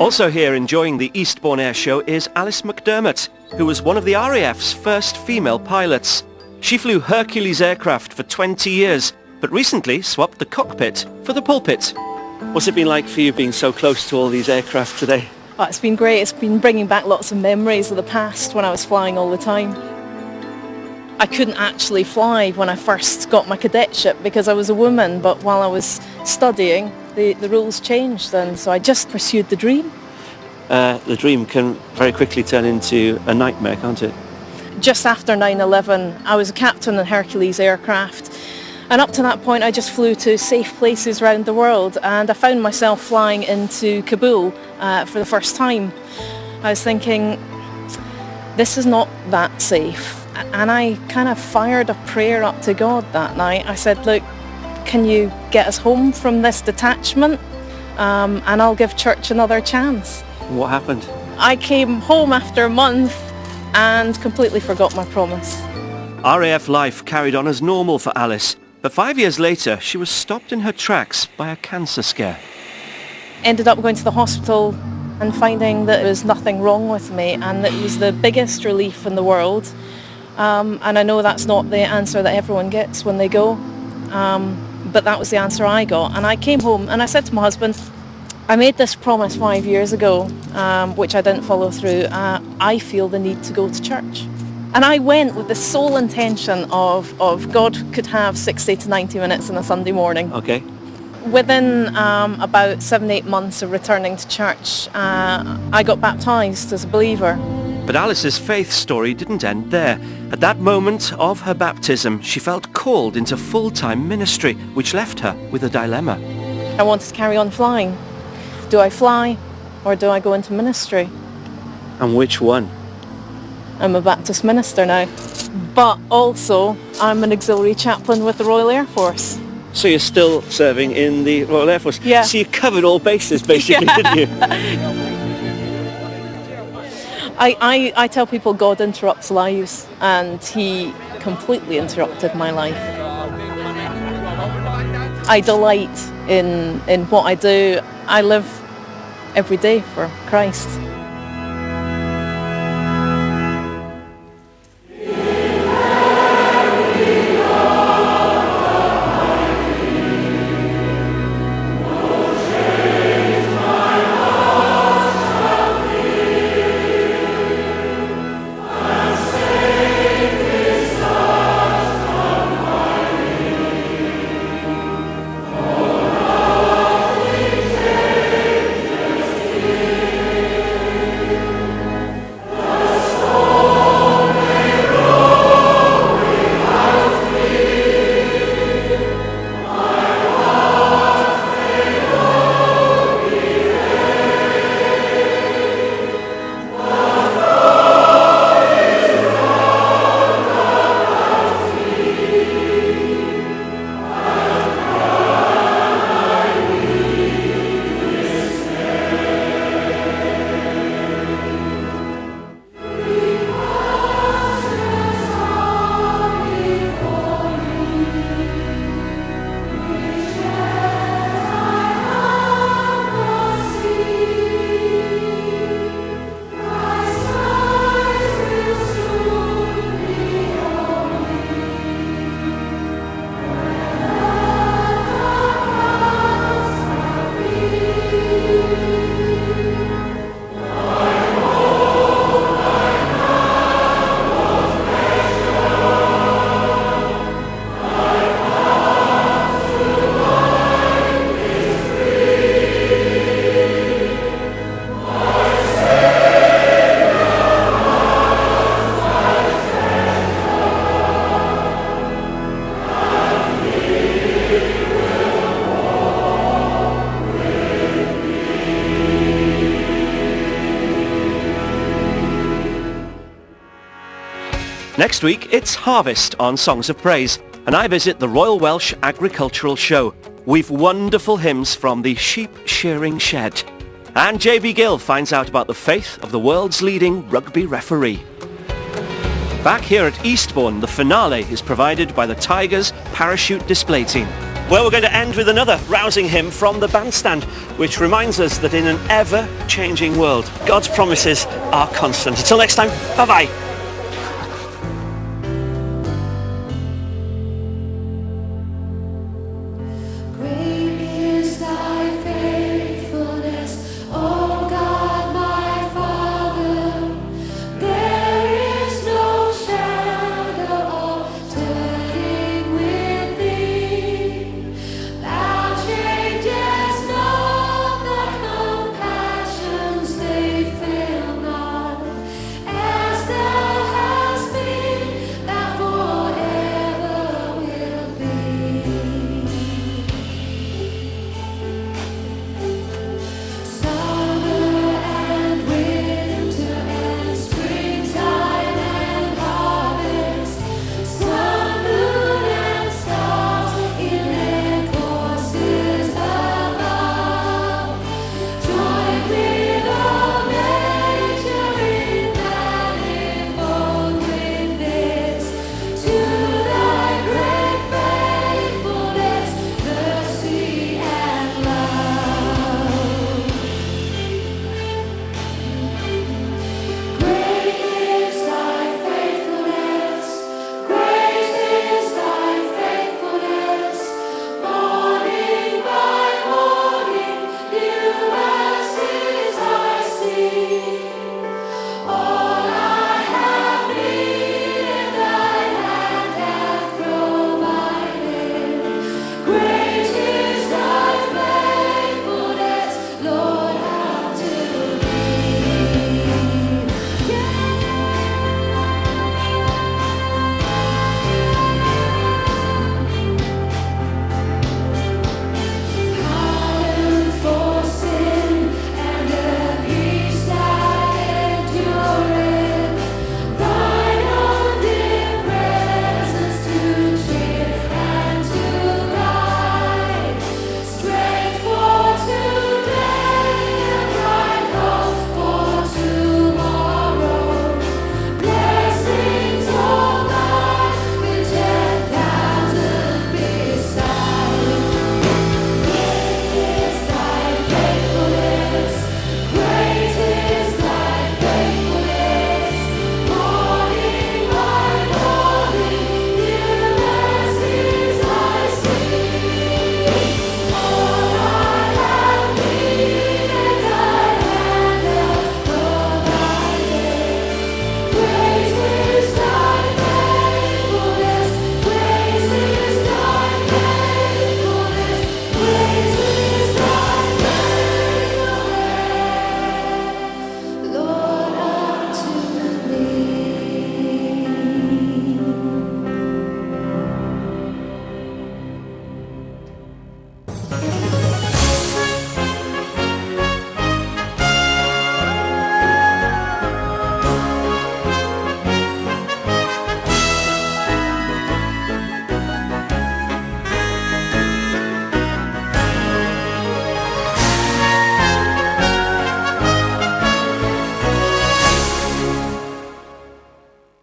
Also here enjoying the Eastbourne Air Show is Alice McDermott, who was one of the RAF's first female pilots. She flew Hercules aircraft for 20 years, but recently swapped the cockpit for the pulpit. What's it been like for you being so close to all these aircraft today? Oh, it's been great. It's been bringing back lots of memories of the past when I was flying all the time. I couldn't actually fly when I first got my cadetship because I was a woman, but while I was studying, the rules changed, and so I just pursued the dream. The dream can very quickly turn into a nightmare, can't it? Just after 9/11, I was a captain in Hercules aircraft, and up to that point I just flew to safe places around the world, and I found myself flying into Kabul for the first time. I was thinking, this is not that safe. And I kind of fired a prayer up to God that night. I said, look, can you get us home from this detachment? And I'll give church another chance. What happened? I came home after a month and completely forgot my promise. RAF life carried on as normal for Alice, but 5 years later she was stopped in her tracks by a cancer scare. Ended up going to the hospital and finding that there was nothing wrong with me, and that it was the biggest relief in the world. And I know that's not the answer that everyone gets when they go, but that was the answer I got. And I came home and I said to my husband, I made this promise 5 years ago, which I didn't follow through. I feel the need to go to church. And I went with the sole intention of God could have 60 to 90 minutes on a Sunday morning. Okay. Within about 7-8 months of returning to church, I got baptised as a believer. But Alice's faith story didn't end there. At that moment of her baptism, she felt called into full-time ministry, which left her with a dilemma. I wanted to carry on flying. Do I fly or do I go into ministry? And which one? I'm a Baptist minister now, but also I'm an auxiliary chaplain with the Royal Air Force. So you're still serving in the Royal Air Force? Yeah. So you covered all bases, basically, didn't you? I tell people God interrupts lives, and he completely interrupted my life. I delight in what I do. I live every day for Christ. Next week, it's Harvest on Songs of Praise, and I visit the Royal Welsh Agricultural Show. We've wonderful hymns from the Sheep Shearing Shed. And JB Gill finds out about the faith of the world's leading rugby referee. Back here at Eastbourne, the finale is provided by the Tigers Parachute Display Team. Well, we're going to end with another rousing hymn from the bandstand, which reminds us that in an ever-changing world, God's promises are constant. Until next time, bye-bye.